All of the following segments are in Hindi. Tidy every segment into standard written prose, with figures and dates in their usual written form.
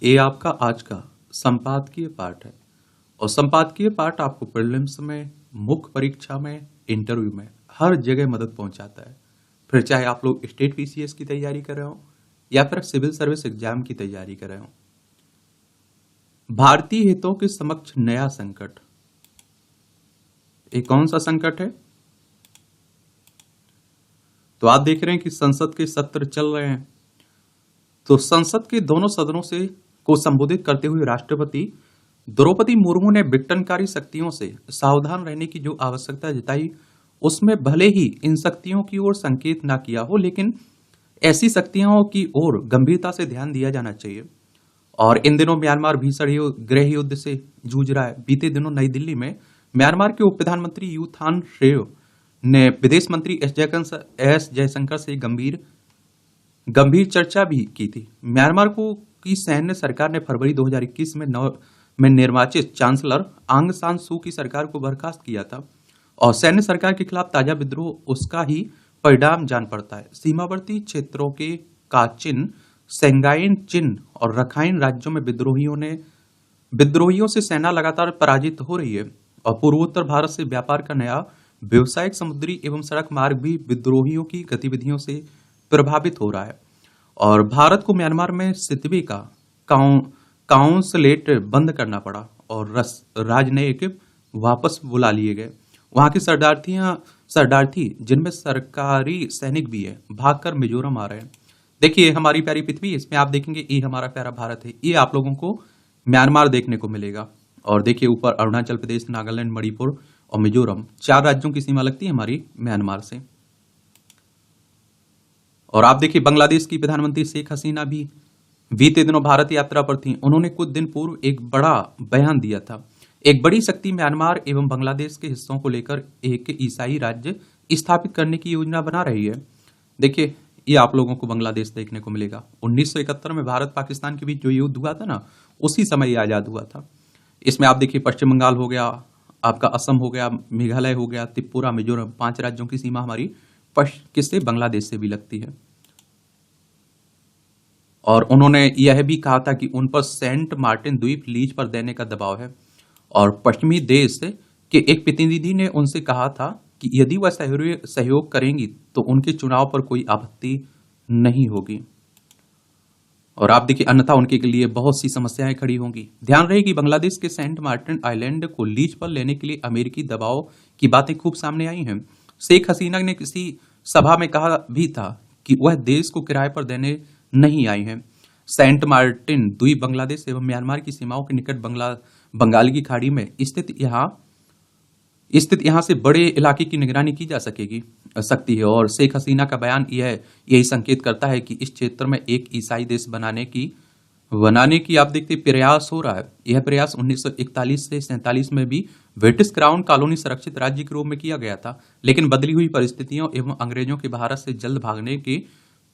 ये आपका आज का संपादकीय पाठ है और संपादकीय पाठ आपको प्रीलिम्स में, मुख्य परीक्षा में, इंटरव्यू में हर जगह मदद पहुंचाता है। फिर चाहे आप लोग स्टेट पीसीएस की तैयारी कर रहे हो या फिर सिविल सर्विस एग्जाम की तैयारी कर रहे हो। भारतीय हितों के समक्ष नया संकट। ये कौन सा संकट है? तो आप देख रहे हैं कि संसद के सत्र चल रहे हैं। तो संसद के दोनों सदनों से को संबोधित करते हुए राष्ट्रपति द्रौपदी मुर्मू ने विघटनकारी शक्तियों से सावधान रहने की जो आवश्यकता जताई, उसमें भले ही इन शक्तियों की ओर संकेत ना किया हो, लेकिन ऐसी शक्तियों की ओर गंभीरता से ध्यान दिया जाना चाहिए। और इन दिनों म्यांमार भीषण गृह युद्ध से जूझ रहा है। बीते दिनों नई दिल्ली में म्यांमार के उप प्रधानमंत्री यू थान श्रेयो ने विदेश मंत्री एस जयशंकर से गंभीर चर्चा भी की थी। म्यांमार की सैन्य सरकार ने फरवरी 2021 में निर्वाचित चांसलर आंग सान सू की सरकार को बर्खास्त किया था और सैन्य सरकार के खिलाफ ताजा विद्रोह उसका ही परिणाम जान पड़ता है। सीमावर्ती क्षेत्रों के काचिन, सेंगाइन चिन और रखाइन राज्यों में विद्रोहियों से सेना लगातार पराजित हो रही है और पूर्वोत्तर भारत से व्यापार का नया व्यवसायिक समुद्री एवं सड़क मार्ग भी विद्रोहियों की गतिविधियों से प्रभावित हो रहा है। और भारत को म्यांमार में सितवे का काउंसलेट बंद करना पड़ा और राजनयिक वापस बुला लिए गए। वहां के शरणार्थी जिनमें सरकारी सैनिक भी है, भागकर मिजोरम आ रहे हैं। देखिए हमारी प्यारी पृथ्वी, इसमें आप देखेंगे ये हमारा प्यारा भारत है। ये आप लोगों को म्यांमार देखने को मिलेगा। और देखिए ऊपर अरुणाचल प्रदेश, नागालैंड, मणिपुर और मिजोरम, 4 राज्यों की सीमा लगती है हमारी म्यांमार से। और आप देखिए बांग्लादेश की प्रधानमंत्री शेख हसीना भी बीते दिनों भारत यात्रा पर थी। उन्होंने कुछ दिन पूर्व एक बड़ा बयान दिया था। एक बड़ी शक्ति म्यांमार एवं बांग्लादेश के हिस्सों को लेकर एक ईसाई राज्य स्थापित करने की योजना बना रही है। देखिए ये आप लोगों को बांग्लादेश देखने को मिलेगा। 1971 में भारत पाकिस्तान के बीच जो युद्ध हुआ था ना, उसी समय ये आजाद हुआ था। इसमें आप देखिए पश्चिम बंगाल हो गया, आपका असम हो गया, मेघालय हो गया, त्रिपुरा, मिजोरम, 5 राज्यों की सीमा हमारी किससे, बांग्लादेश से भी लगती है। और उन्होंने यह भी कहा था कि उन पर सेंट मार्टिन द्वीप लीज पर देने का दबाव है। और पश्चिमी देश के एक प्रतिनिधि ने उनसे कहा था कि यदि वह सहयोग करेंगी तो उनके चुनाव पर कोई आपत्ति नहीं होगी। और आप देखिए अन्यथा उनके लिए बहुत सी समस्याएं खड़ी होंगी। ध्यान रहे कि बांग्लादेश के सेंट मार्टिन आइलैंड को लीज पर लेने के लिए अमेरिकी दबाव की बातें खूब सामने आई हैं। शेख हसीना ने किसी सभा में कहा भी था कि वह देश को किराए पर देने नहीं आई हैं। सेंट मार्टिन द्वीप बांग्लादेश एवं म्यांमार की सीमाओं के निकट बंगाल की खाड़ी में स्थित यहाँ से बड़े इलाके की निगरानी की जा सकती है। और शेख हसीना का बयान यही संकेत करता है कि इस क्षेत्र में एक ईसाई देश बनाने की आप देखते प्रयास हो रहा है। यह प्रयास 1941 से 47 में भी ब्रिटिश क्राउन कॉलोनी संरक्षित राज्य के रूप में किया गया था, लेकिन बदली हुई परिस्थितियों एवं अंग्रेजों के भारत से जल्द भागने के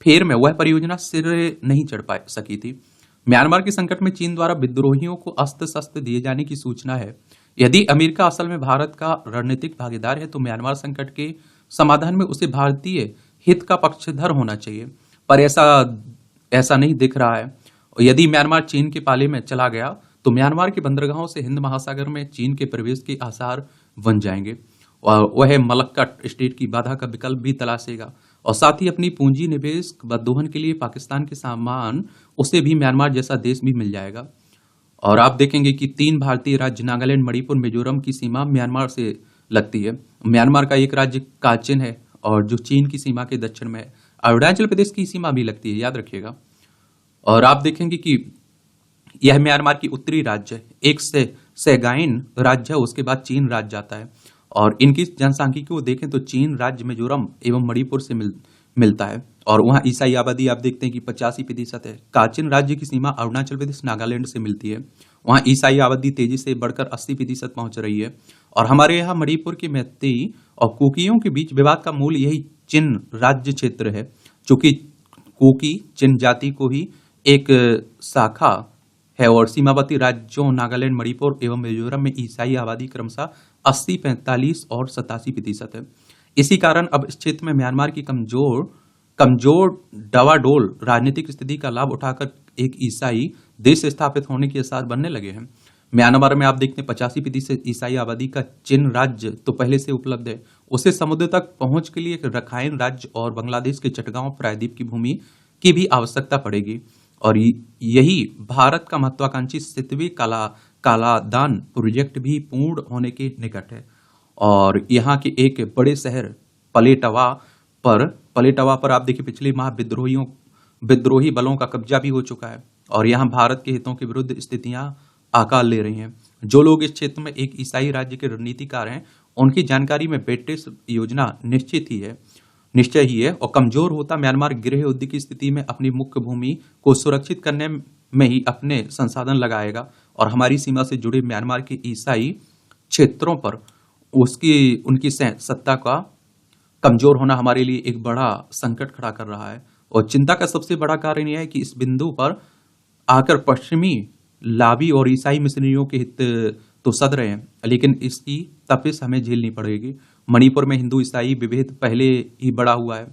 फेर में वह परियोजना सिरे नहीं चढ़ सकी थी। म्यांमार के संकट में चीन द्वारा विद्रोहियों को अस्त्र शस्त्र दिए जाने की सूचना है। यदि अमेरिका असल में भारत का रणनीतिक भागीदार है तो म्यांमार संकट के समाधान में उसे भारतीय हित का पक्षधर होना चाहिए, पर ऐसा नहीं दिख रहा है। यदि म्यांमार चीन के पाले में चला गया तो म्यांमार के बंदरगाहों से हिंद महासागर में चीन के प्रवेश के आसार बन जाएंगे और वह मलक्का स्टेट की बाधा का विकल्प भी तलाशेगा और साथ ही अपनी पूंजी निवेश व दोहन के लिए पाकिस्तान के सामान उसे भी म्यांमार जैसा देश भी मिल जाएगा। और आप देखेंगे कि 3 भारतीय राज्य नागालैंड, मणिपुर, मिजोरम की सीमा म्यांमार से लगती है। म्यांमार का एक राज्य काचिन है और जो चीन की सीमा के दक्षिण में है। अरुणाचल प्रदेश की सीमा भी लगती है, याद रखिएगा। और आप देखेंगे कि यह म्यांमार की उत्तरी राज्य है। एक से सेगाइन राज्य है, उसके बाद चीन राज्य आता है। और इनकी जनसांख्यिकी को देखें तो चीन राज्य मिजोरम एवं मणिपुर से मिलता है और वहां ईसाई आबादी आप देखते हैं कि 85% है। काचिन राज्य की सीमा अरुणाचल प्रदेश, नागालैंड से मिलती है। वहां ईसाई आबादी तेजी से बढ़कर 80% पहुंच रही है। और हमारे यहाँ मणिपुर के मैतेई और कुकियों के बीच विवाद का मूल यही चिन राज्य क्षेत्र है, चूंकि कुकी चिन जाति को ही एक शाखा है और सीमावर्ती राज्यों नागालैंड, मणिपुर एवं मिजोरम में ईसाई आबादी क्रमशः 80, 45 और 87% है। इसी कारण अब इस क्षेत्र में म्यांमार की कमजोर कमजोर डवाडोल राजनीतिक स्थिति का लाभ उठाकर एक ईसाई देश स्थापित होने के आसार बनने लगे हैं। म्यांमार में आप देखते हैं 85% ईसाई आबादी का चिन राज्य तो पहले से उपलब्ध है। उसे समुद्र तक पहुंच के लिए एक रखाइन राज्य और बांग्लादेश के चटगांव प्रायद्वीप की भूमि की भी आवश्यकता पड़ेगी। और यही भारत का महत्वाकांक्षी 7वीं कालादान प्रोजेक्ट भी पूर्ण होने के निकट है। और यहाँ के एक बड़े शहर पलेटवा पर आप देखिए पिछले माह विद्रोही बलों का कब्जा भी हो चुका है और यहाँ भारत के हितों के विरुद्ध स्थितियां आकार ले रही हैं। जो लोग इस क्षेत्र में एक ईसाई राज्य के रणनीतिकार हैं, उनकी जानकारी में बेटेस योजना निश्चय ही है। और कमजोर होता म्यांमार गृह युद्ध की स्थिति में अपनी मुख्य भूमि को सुरक्षित करने में ही अपने संसाधन लगाएगा और हमारी सीमा से जुड़े म्यांमार के ईसाई क्षेत्रों पर उनकी सत्ता का कमजोर होना हमारे लिए एक बड़ा संकट खड़ा कर रहा है। और चिंता का सबसे बड़ा कारण यह है कि इस बिंदु पर आकर पश्चिमी लाबी और ईसाई मिशनरियों के हित तो सद रहे हैं, लेकिन इसकी तपिश हमें झेलनी पड़ेगी। मणिपुर में हिंदू ईसाई विभेद पहले ही बढ़ा हुआ है।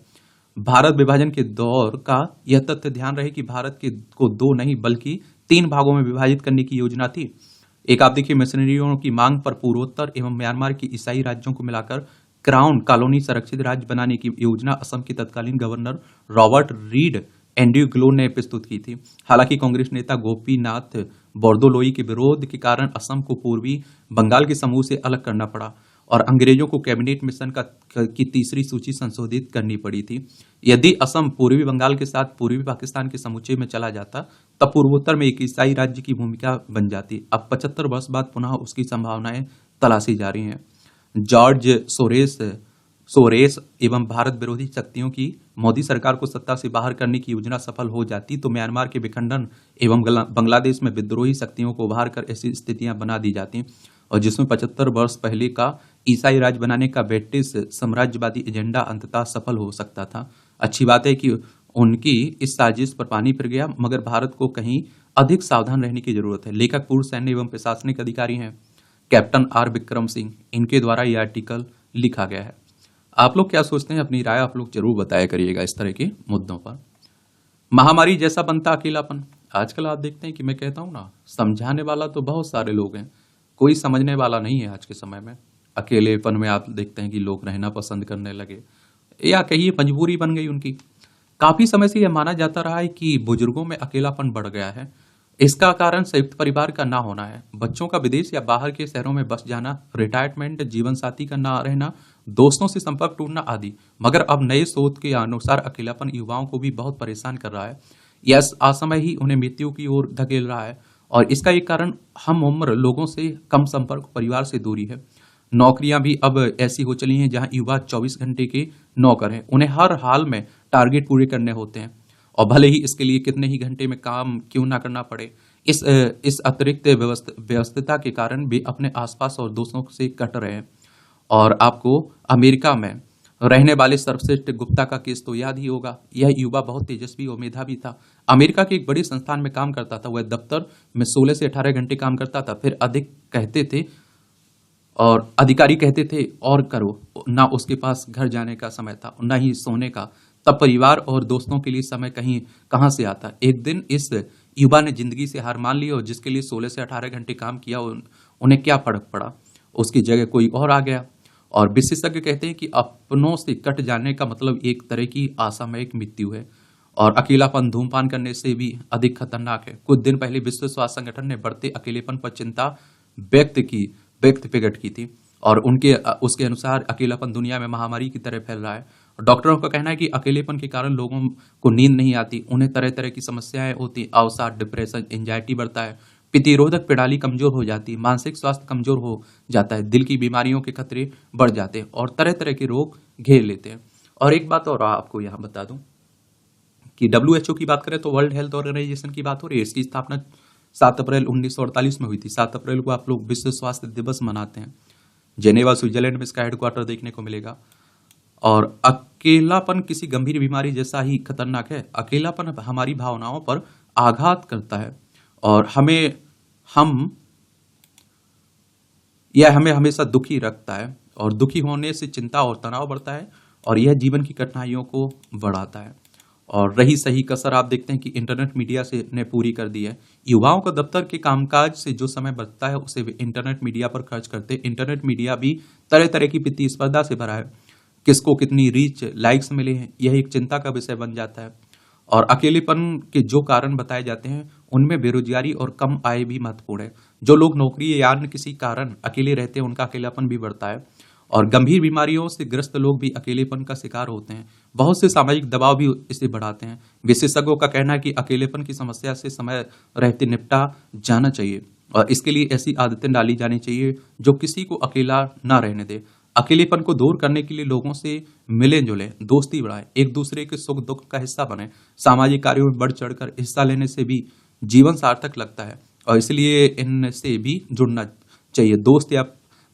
भारत विभाजन के दौर का यह तथ्य ध्यान रहे कि भारत को 2 नहीं बल्कि 3 भागों में विभाजित करने की योजना थी। एक आप देखिए मिशनरियों की मांग पर पूर्वोत्तर एवं म्यांमार के ईसाई राज्यों को मिलाकर क्राउन कॉलोनी संरक्षित राज्य बनाने की योजना असम के तत्कालीन governor Robert read Andrew glow ने प्रस्तुत की थी। हालांकि कांग्रेस नेता गोपीनाथ बोरदोलोई के विरोध के कारण असम को पूर्वी बंगाल के समूह से अलग करना पड़ा और अंग्रेजों को कैबिनेट मिशन की तीसरी सूची संशोधित करनी पड़ी थी। यदि असम पूर्वी बंगाल के साथ पूर्वी पाकिस्तान के समुच्चय में चला जाता तब पूर्वोत्तर में एक ईसाई राज्य की भूमिका बन जाती। अब 75 वर्ष बाद पुनः उसकी संभावनाएं तलाशी जा रही हैं। जॉर्ज सोरेस एवं भारत विरोधी शक्तियों की मोदी सरकार को सत्ता से बाहर करने की योजना सफल हो जाती तो म्यांमार के विखंडन एवं बांग्लादेश में विद्रोही शक्तियों को उभार कर ऐसी स्थितियां बना दी जाती और जिसमें 75 वर्ष पहले का ईसाई राज्य बनाने का ब्रिटिश साम्राज्यवादी एजेंडा अंततः सफल हो सकता था। अच्छी बात है कि उनकी इस साजिश पर पानी फिर गया, मगर भारत को कहीं अधिक सावधान रहने की जरूरत है। लेखक पूर्व सैन्य एवं प्रशासनिक अधिकारी हैं कैप्टन आर विक्रम सिंह, इनके द्वारा यह आर्टिकल लिखा गया है। आप लोग क्या सोचते हैं? अपनी राय आप लोग जरूर बताया करिएगा इस तरह के मुद्दों पर। महामारी जैसा बनता अकेलापन। आजकल आप देखते हैं कि मैं कहता हूं ना, समझाने वाला तो बहुत सारे लोग हैं, कोई समझने वाला नहीं है। आज के समय में अकेलेपन में आप देखते हैं कि लोग रहना पसंद करने लगे या कहिए मजबूरी बन गई उनकी। काफी समय से यह माना जाता रहा है कि बुजुर्गों में अकेलापन बढ़ गया है। इसका कारण संयुक्त परिवार का ना होना है, बच्चों का विदेश या बाहर के शहरों में बस जाना, रिटायरमेंट, जीवन साथी का ना रहना, दोस्तों से संपर्क टूटना आदि। मगर अब नए शोध के अनुसार अकेलापन युवाओं को भी बहुत परेशान कर रहा है। यह असमय ही उन्हें मृत्यु की ओर धकेल रहा है और इसका एक कारण हम उम्र लोगों से कम संपर्क, परिवार से दूरी है। नौकरियां भी अब ऐसी हो चली हैं जहां युवा 24 घंटे के नौकर हैं। उन्हें हर हाल में टारगेट पूरे करने होते हैं और भले ही इसके लिए कितने ही घंटे में काम क्यों ना करना पड़े। इस अतिरिक्त व्यस्तता के कारण वे अपने आसपास और दोस्तों से कट रहे हैं। और आपको अमेरिका में रहने वाले सर्वश्रेष्ठ गुप्ता का केस तो याद ही होगा। यह युवा बहुत तेजस्वी और मेधावी था। अमेरिका के एक बड़े संस्थान में काम करता था। वह दफ्तर में 16 से 18 घंटे काम करता था, फिर अधिक कहते थे और अधिकारी कहते थे और करो। ना उसके पास घर जाने का समय था, ना ही सोने का। तब परिवार और दोस्तों के लिए समय कहां से आता। एक दिन इस युवा ने जिंदगी से हार मान ली और जिसके लिए 16 से 18 घंटे काम किया, उन्हें क्या फर्क पड़ा, उसकी जगह कोई और आ गया। और विशेषज्ञ कहते हैं कि अपनों से कट जाने का मतलब एक तरह की असामयिक मृत्यु है और अकेलापन धूमपान करने से भी अधिक खतरनाक है। कुछ दिन पहले विश्व स्वास्थ्य संगठन ने बढ़ते अकेलेपन पर चिंता व्यक्त प्रकट की थी और उसके अनुसार अकेलापन दुनिया में महामारी की तरह फैल रहा है। डॉक्टरों का कहना है कि अकेलेपन के कारण लोगों को नींद नहीं आती, उन्हें तरह तरह की समस्याएं होती, अवसाद, डिप्रेशन, एंजाइटी बढ़ता है, प्रतिरोधक प्रणाली कमजोर हो जाती है, मानसिक स्वास्थ्य कमजोर हो जाता है, दिल की बीमारियों के खतरे बढ़ जाते हैं और तरह तरह के रोग घेर लेते हैं। और एक बात और आपको यहाँ बता दूं कि WHO की बात करें तो वर्ल्ड हेल्थ ऑर्गेनाइजेशन की बात हो रही है। इसकी स्थापना 7 अप्रैल 1948 में हुई थी। 7 अप्रैल को आप लोग विश्व स्वास्थ्य दिवस मनाते हैं। जेनेवा, स्विट्जरलैंड में इसका हेडक्वार्टर देखने को मिलेगा। और अकेलापन किसी गंभीर बीमारी जैसा ही खतरनाक है। अकेलापन हमारी भावनाओं पर आघात करता है और हमें हमेशा दुखी रखता है और दुखी होने से चिंता और तनाव बढ़ता है और यह जीवन की कठिनाइयों को बढ़ाता है। और रही सही कसर आप देखते हैं कि इंटरनेट मीडिया से ने पूरी कर दी है। युवाओं को दफ्तर के कामकाज से जो समय बचता है उसे वे इंटरनेट मीडिया पर खर्च करते हैं। इंटरनेट मीडिया भी तरह तरह की प्रतिस्पर्धा से भरा है। किसको कितनी रीच लाइक्स मिले हैं यह एक चिंता का विषय बन जाता है। और अकेलेपन के जो कारण बताए जाते हैं उनमें बेरोजगारी और कम आय भी महत्वपूर्ण है। जो लोग नौकरी या अन्य किसी कारण अकेले रहते हैं उनका अकेलापन भी बढ़ता है। और गंभीर बीमारियों से ग्रस्त लोग भी अकेलेपन का शिकार होते हैं। बहुत से सामाजिक दबाव भी इसे बढ़ाते हैं। विशेषज्ञों का कहना है कि अकेलेपन की समस्या से समय रहते निपटा जाना चाहिए और इसके लिए ऐसी आदतें डाली जानी चाहिए जो किसी को अकेला ना रहने दे। अकेलेपन को दूर करने के लिए लोगों से मिलें जुलें, दोस्ती बढ़ाएं, एक दूसरे के सुख दुख का हिस्सा बने। सामाजिक कार्यों में बढ़ चढ़कर हिस्सा लेने से भी जीवन सार्थक लगता है और इसलिए इनसे भी जुड़ना चाहिए।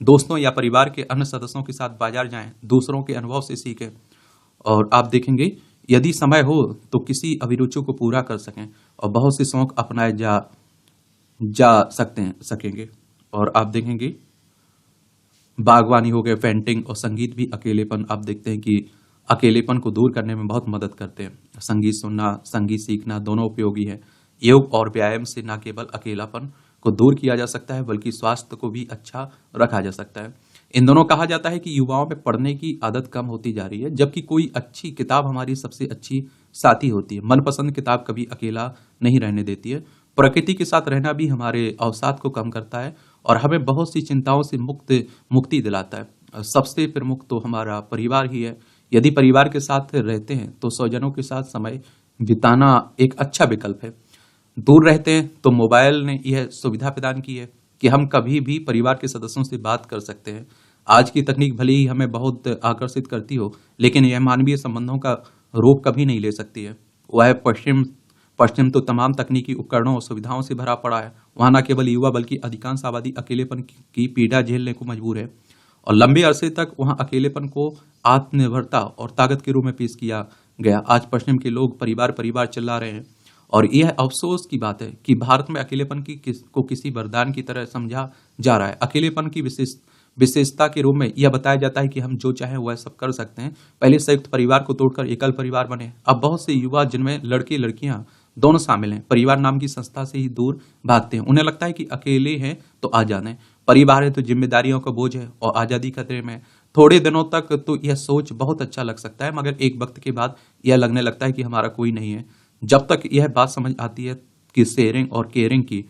दोस्तों या परिवार के अन्य सदस्यों के साथ बाजार जाएं, दूसरों के अनुभव से सीखें और आप देखेंगे यदि समय हो तो किसी अभिरुचि को पूरा कर सकें और बहुत से शौक अपनाए जा सकेंगे। और आप देखेंगे बागवानी हो गए, पेंटिंग और संगीत भी अकेलेपन आप देखते हैं कि अकेलेपन को दूर करने में बहुत मदद करते हैं। संगीत सुनना, संगीत सीखना दोनों उपयोगी है। योग और व्यायाम से न केवल अकेलापन को दूर किया जा सकता है बल्कि स्वास्थ्य को भी अच्छा रखा जा सकता है। इन दोनों कहा जाता है कि युवाओं में पढ़ने की आदत कम होती जा रही है जबकि कोई अच्छी किताब हमारी सबसे अच्छी साथी होती है। मनपसंद किताब कभी अकेला नहीं रहने देती है। प्रकृति के साथ रहना भी हमारे अवसाद को कम करता है और हमें बहुत सी चिंताओं से मुक्ति दिलाता है। सबसे प्रमुख तो हमारा परिवार ही है। यदि परिवार के साथ रहते हैं तो स्वजनों के साथ समय बिताना एक अच्छा विकल्प है। दूर रहते हैं तो मोबाइल ने यह सुविधा प्रदान की है कि हम कभी भी परिवार के सदस्यों से बात कर सकते हैं। आज की तकनीक भले ही हमें बहुत आकर्षित करती हो लेकिन यह मानवीय संबंधों का रूप कभी नहीं ले सकती है। वह पश्चिम तो तमाम तकनीकी उपकरणों और सुविधाओं से भरा पड़ा है। वहां न केवल युवा बल्कि अधिकांश आबादी अकेलेपन की पीड़ा झेलने को मजबूर है और लंबे अरसे तक वहां अकेलेपन को आत्मनिर्भरता और ताकत के रूप में पेश किया गया। आज पश्चिम के लोग परिवार परिवार चिल्ला रहे हैं और यह अफसोस की बात है कि भारत में अकेलेपन को किसी वरदान की तरह समझा जा रहा है। अकेलेपन की विशेषता के रूप में यह बताया जाता है कि हम जो चाहें वह सब कर सकते हैं। पहले संयुक्त परिवार को तोड़कर एकल परिवार बने। अब बहुत से युवा जिनमें लड़के लड़कियां दोनों शामिल हैं परिवार नाम की संस्था से ही दूर भागते हैं। उन्हें लगता है कि अकेले हैं तो आजाद हैं, परिवार है तो जिम्मेदारियों का बोझ है और आजादी खतरे में। थोड़े दिनों तक तो यह सोच बहुत अच्छा लग सकता है मगर एक वक्त के बाद यह लगने लगता है कि हमारा कोई नहीं है। जब तक यह बात समझ आती है कि शेयरिंग और केयरिंग की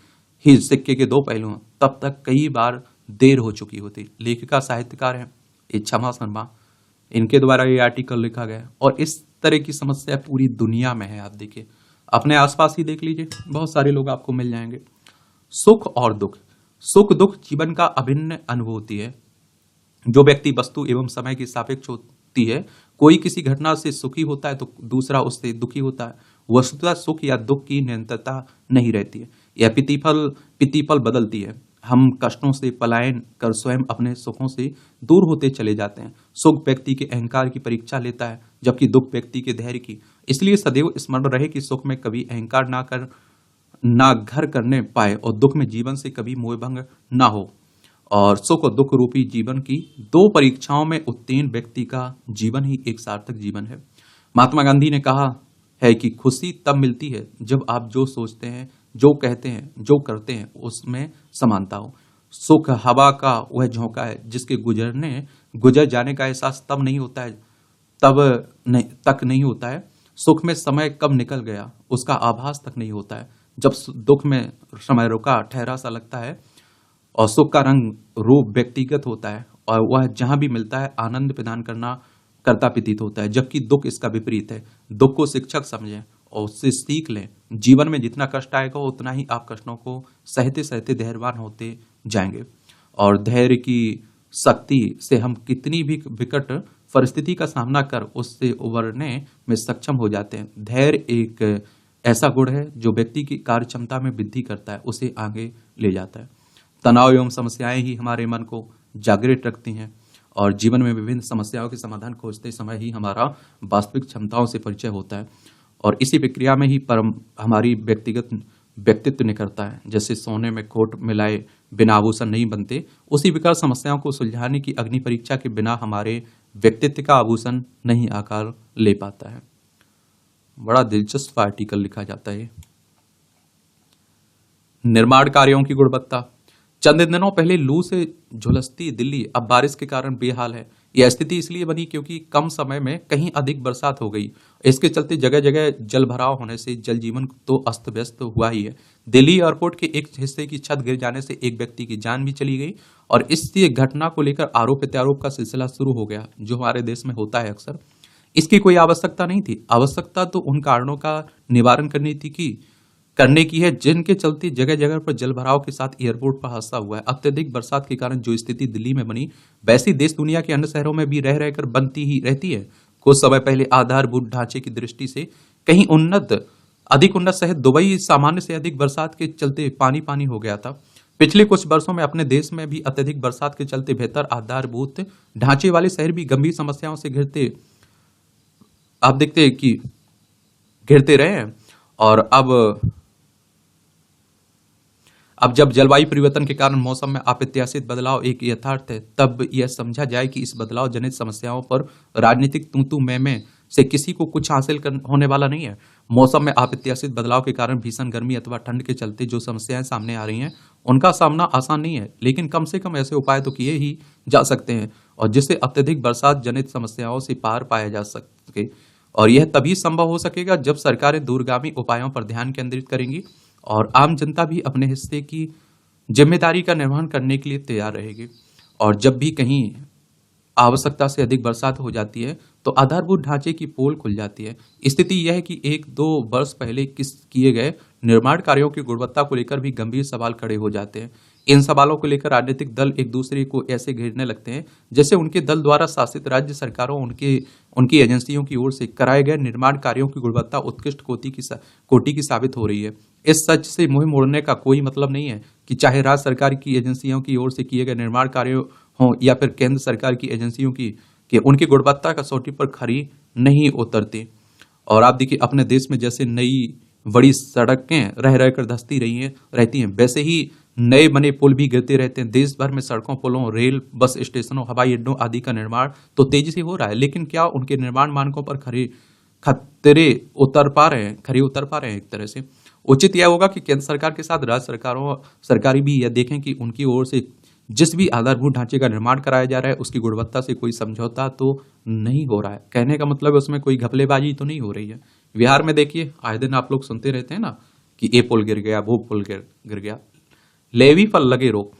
ही सिक्के के दो पहलू हैं तब तक कई बार देर हो चुकी होती। लेखिका साहित्यकार हैं इच्छामा शर्मा, इनके द्वारा ये आर्टिकल लिखा गया और इस तरह की समस्या पूरी दुनिया में है। आप देखिए अपने आसपास ही देख लीजिए, बहुत सारे लोग आपको मिल जाएंगे। सुख और दुख, सुख दुख जीवन का अभिन्न अनुभूति है जो व्यक्ति वस्तु एवं समय की सापेक्ष होती है। कोई किसी घटना से सुखी होता है तो दूसरा उससे दुखी होता है। वस्तुतः सुख या दुख की निरंतरता नहीं रहती है, यह प्रतिपल बदलती है। हम कष्टों से पलायन कर स्वयं अपने सुखों से दूर होते चले जाते हैं। सुख व्यक्ति के अहंकार की परीक्षा लेता है जबकि दुख व्यक्ति के धैर्य की। इसलिए सदैव स्मरण रहे कि सुख में कभी अहंकार ना घर करने पाए और दुख में जीवन से कभी मोहभंग ना हो। और सुख और दुख रूपी जीवन की दो परीक्षाओं में उत्तीर्ण व्यक्ति का जीवन ही एक सार्थक जीवन है। महात्मा गांधी ने कहा है कि खुशी तब मिलती है जब आप जो सोचते हैं, जो कहते हैं, जो करते हैं उसमें समानता हो। सुख हवा का वह झोंका है जिसके गुजर जाने का एहसास तब नहीं होता है तक नहीं होता है। सुख में समय कब निकल गया उसका आभास तक नहीं होता है। जब दुख में समय रुका ठहरा सा लगता है। और सुख का रंग रूप व्यक्तिगत होता है और वह जहां भी मिलता है आनंद प्रदान करता प्रतीत होता है, जबकि दुख इसका विपरीत है। दुख को शिक्षक समझें और उससे सीख लें। जीवन में जितना कष्ट आएगा उतना ही आप कष्टों को सहते सहते धैर्यवान होते जाएंगे और धैर्य की शक्ति से हम कितनी भी विकट परिस्थिति का सामना कर उससे उबरने में सक्षम हो जाते हैं। धैर्य एक ऐसा गुण है जो व्यक्ति की कार्य क्षमता में वृद्धि करता है, उसे आगे ले जाता है। तनाव एवं समस्याएं ही हमारे मन को जागृत रखती हैं और जीवन में विभिन्न समस्याओं के समाधान खोजते समय ही हमारा वास्तविक क्षमताओं से परिचय होता है और इसी प्रक्रिया में ही हमारी व्यक्तित्व निखरता है। जैसे सोने में खोट मिलाए बिना आभूषण नहीं बनते, उसी प्रकार समस्याओं को सुलझाने की अग्नि परीक्षा के बिना हमारे व्यक्तित्व का आभूषण नहीं आकार ले पाता है। बड़ा दिलचस्प आर्टिकल लिखा जाता है। निर्माण कार्यों की गुणवत्ता। चंद दिनों पहले लू से झुलसती दिल्ली अब बारिश के कारण बेहाल है। यह स्थिति इसलिए बनी क्योंकि कम समय में कहीं अधिक बरसात हो गई। इसके चलते जगह जगह जल भराव होने से जल जीवन तो अस्त व्यस्त हुआ ही है। दिल्ली एयरपोर्ट के एक हिस्से की छत गिर जाने से एक व्यक्ति की जान भी चली गई और इस घटना को लेकर आरोप प्रत्यारोप का सिलसिला शुरू हो गया, जो हमारे देश में होता है अक्सर। इसकी कोई आवश्यकता नहीं थी। आवश्यकता तो उन कारणों का निवारण करने की है जिनके चलते जगह जगह पर जल भराव के साथ एयरपोर्ट पर हादसा हुआ है। अत्यधिक बरसात के कारण जो स्थिति दिल्ली में बनी, वैसी देश दुनिया के अन्य शहरों में भी रह रहकर बनती ही रहती है। कुछ समय पहले आधारभूत ढांचे की दृष्टि से कहीं अधिक उन्नत शहर दुबई सामान्य से अधिक बरसात के चलते पानी पानी हो गया था। पिछले कुछ वर्षों में अपने देश में भी अत्यधिक बरसात के चलते बेहतर आधारभूत ढांचे वाले शहर भी गंभीर समस्याओं से घिरते रहे हैं। और अब जब जलवायु परिवर्तन के कारण मौसम में अप्रत्याशित बदलाव एक यथार्थ है, तब यह समझा जाए कि इस बदलाव जनित समस्याओं पर राजनीतिक तू में से किसी को कुछ होने वाला नहीं है। मौसम में अप्रत्याशित बदलाव के कारण भीषण गर्मी अथवा ठंड के चलते जो समस्याएं सामने आ रही हैं, उनका सामना आसान नहीं है, लेकिन कम से कम ऐसे उपाय तो किए ही जा सकते हैं और जिससे अत्यधिक बरसात जनित समस्याओं से पार पाया जा सके। और यह तभी संभव हो सकेगा जब सरकारें दूरगामी उपायों पर ध्यान केंद्रित करेंगी और आम जनता भी अपने हिस्से की जिम्मेदारी का निर्वहन करने के लिए तैयार रहेगी। और जब भी कहीं आवश्यकता से अधिक बरसात हो जाती है तो आधारभूत ढांचे की पोल खुल जाती है। स्थिति यह है कि 1-2 वर्ष पहले किए गए निर्माण कार्यों की गुणवत्ता को लेकर भी गंभीर सवाल खड़े हो जाते हैं। इन सवालों को लेकर राजनीतिक दल एक दूसरे को ऐसे घेरने लगते हैं जैसे उनके दल द्वारा शासित राज्य सरकारों उनकी एजेंसियों की ओर से कराए गए निर्माण कार्यों की गुणवत्ता उत्कृष्ट कोटि की साबित हो रही है। इस सच से मुंह मोड़ने का कोई मतलब नहीं है कि चाहे राज्य सरकार की एजेंसियों की ओर से किए गए निर्माण कार्य हों या फिर केंद्र सरकार की एजेंसियों की उनकी गुणवत्ता कसौटी पर खरी नहीं उतरती। और आप देखिए अपने देश में जैसे नई बड़ी सड़कें रह रहकर धंसती रहती हैं, वैसे ही नए बने पुल भी गिरते रहते हैं। देश भर में सड़कों, पुलों, रेल, बस स्टेशनों, हवाई अड्डों आदि का निर्माण तो तेजी से हो रहा है, लेकिन क्या उनके निर्माण मानकों पर खरे उतर पा रहे हैं एक तरह से। उचित यह होगा कि केंद्र सरकार के साथ राज्य सरकारी भी यह देखें कि उनकी ओर से जिस भी आधारभूत ढांचे का निर्माण कराया जा रहा है उसकी गुणवत्ता से कोई समझौता तो नहीं हो रहा है। कहने का मतलब उसमें कोई घपलेबाजी तो नहीं हो रही है। बिहार में देखिए आए दिन आप लोग सुनते रहते हैं ना कि ये पुल गिर गया, वो पुल गिर गया। लेवी पर लगे रोक।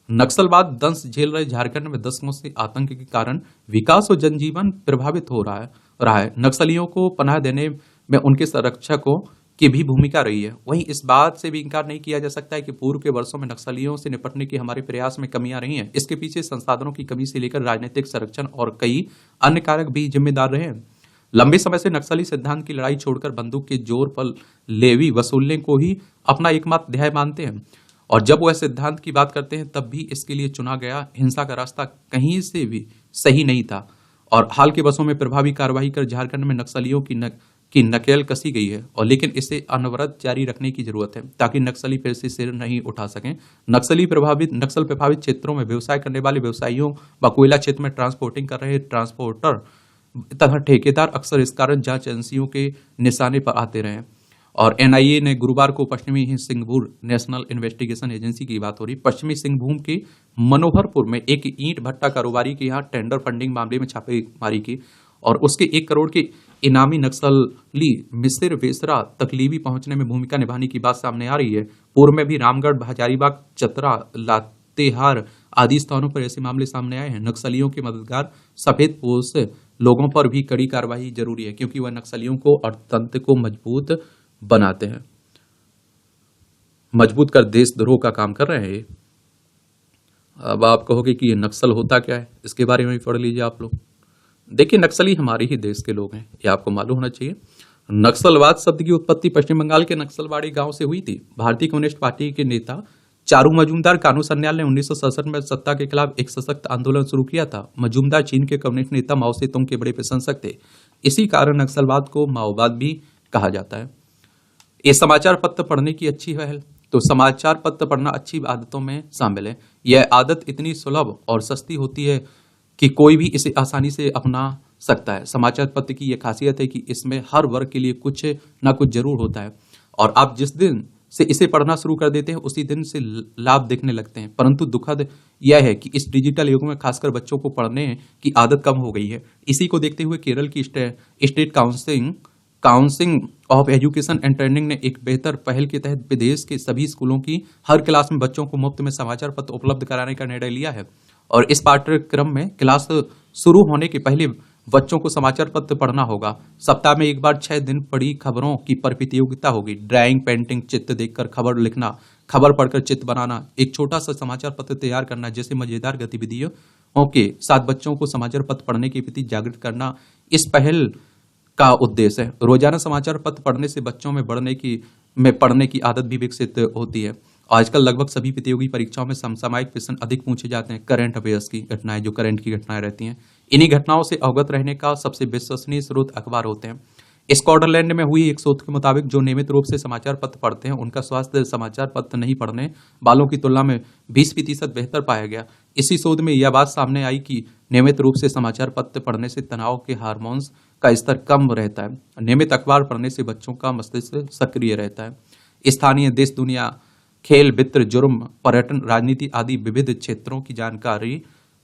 नक्सलवाद दंश झेल रहे झारखंड में दशकों से आतंक के कारण विकास और जनजीवन प्रभावित हो रहा है। नक्सलियों को पनाह देने में उनके संरक्षकों की भी भूमिका रही है। वहीं इस बात से भी इंकार नहीं किया जा सकता है कि पूर्व के वर्षों में नक्सलियों से निपटने के हमारे प्रयास में कमियां रही हैं। इसके पीछे संसाधनों की कमी से लेकर राजनीतिक संरक्षण और कई अन्य कारक भी जिम्मेदार रहे हैं। लंबे समय से नक्सली सिद्धांत की लड़ाई छोड़कर बंदूक के जोर पर लेवी वसूलने को ही अपना एकमात्र ध्येय मानते हैं और जब वह सिद्धांत की बात करते हैं तब भी इसके लिए चुना गया हिंसा का रास्ता कहीं से भी सही नहीं था। और हाल के वर्षों में प्रभावी कार्रवाई कर झारखंड में नक्सलियों की नकेल कसी गई है और लेकिन इसे अनवरत जारी रखने की जरूरत है ताकि नक्सली फिर से सिर नहीं उठा सकें। नक्सल प्रभावित क्षेत्रों में व्यवसाय करने वाले व्यवसायियों व कोयला क्षेत्र में ट्रांसपोर्टिंग कर रहे ट्रांसपोर्टर तथा ठेकेदार अक्सर इस कारण जांच एजेंसियों के निशाने पर आते रहे। और एनआईए ने गुरुवार को पश्चिमी सिंहभूम नेशनल इन्वेस्टिगेशन एजेंसी की बात हो रही, पश्चिमी सिंहभूम के मनोहरपुर में एक ईंट भट्टा कारोबारी के यहाँ टेंडर फंडिंग मामले में छापेमारी की और उसके 1 करोड़ के इनामी नक्सली मिसिर वेसरा तकलीबी पहुंचने में भूमिका निभाने की बात सामने आ रही है। पूर्व में भी रामगढ़, हजारीबाग, चतरा, लातेहार आदि स्थानों पर ऐसे मामले सामने आए हैं। नक्सलियों के मददगार सफेद पोष लोगों पर भी कड़ी कार्रवाई जरूरी है क्योंकि वह नक्सलियों को और तंत्र को मजबूत बनाते हैं, मजबूत कर देशद्रोह का काम कर रहे हैं। अब आप कहोगे कि ये नक्सल होता क्या है, इसके बारे में भी पढ़ लीजिए आप लोग। देखिए नक्सली हमारे ही देश के लोग हैं, ये आपको मालूम होना चाहिए। नक्सलवाद शब्द की उत्पत्ति पश्चिम बंगाल के नक्सलवाड़ी गांव से हुई थी। भारतीय कम्युनिस्ट पार्टी के नेता चारू मजूमदार कानू सन्याल ने 1967 में सत्ता के खिलाफ एक सशक्त आंदोलन शुरू किया था। मजूमदार चीन के कम्युनिस्ट नेता माओ से तुंग के बड़े प्रशंसक थे। इसी कारण नक्सलवाद को माओवाद भी कहा जाता है। ये समाचार पत्र पढ़ने की अच्छी पहल, तो समाचार पत्र पढ़ना अच्छी आदतों में शामिल है। यह आदत इतनी सुलभ और सस्ती होती है कि कोई भी इसे आसानी से अपना सकता है। समाचार पत्र की यह खासियत है कि इसमें हर वर्ग के लिए कुछ ना कुछ जरूर होता है और आप जिस दिन से इसे पढ़ना शुरू कर देते हैं उसी दिन से लाभ दिखने लगते हैं। परंतु दुखद यह है कि इस डिजिटल युग में खासकर बच्चों को पढ़ने की आदत कम हो गई है। इसी को देखते हुए केरल की state council of education and training ने एक बेहतर पहल के तहत विदेश के सभी स्कूलों की हर क्लास में बच्चों को मुफ्त में समाचार पत्र उपलब्ध कराने का निर्णय लिया है और इस पाठ्यक्रम में क्लास शुरू होने के पहले बच्चों को समाचार पत्र पढ़ना होगा। सप्ताह में एक बार 6 दिन पढ़ी खबरों की प्रतियोगिता होगी। ड्राइंग, पेंटिंग, चित्र देखकर खबर लिखना, खबर पढ़कर चित्र बनाना, एक छोटा सा समाचार पत्र तैयार करना जैसे मजेदार गतिविधियों के साथ बच्चों को समाचार पत्र पढ़ने के प्रति जागृत करना इस पहल का उद्देश्य है। रोजाना समाचार पत्र पढ़ने से बच्चों में पढ़ने की आदत भी विकसित होती है। आजकल लगभग सभी प्रतियोगी परीक्षाओं में समसामयिक प्रश्न अधिक पूछे जाते हैं। करंट अफेयर्स की घटनाएं, जो करंट की घटनाएं रहती हैं, इन्हीं घटनाओं से अवगत रहने का सबसे विश्वसनीय स्रोत अखबार होते हैं। स्कॉटलैंड में हुई एक शोध के मुताबिक जो नियमित रूप से समाचार पत्र पढ़ते हैं उनका स्वास्थ्य समाचार पत्र नहीं पढ़ने वालों की तुलना में 20% बेहतर पाया गया। इसी शोध में यह बात सामने आई कि नियमित रूप से समाचार पत्र पढ़ने से तनाव के हार्मोन्स का स्तर कम रहता है। नियमित अखबार पढ़ने से बच्चों का मस्तिष्क सक्रिय रहता है। स्थानीय देश दुनिया, खेल, वित्त, जुर्म, पर्यटन, राजनीति आदि विविध क्षेत्रों की जानकारी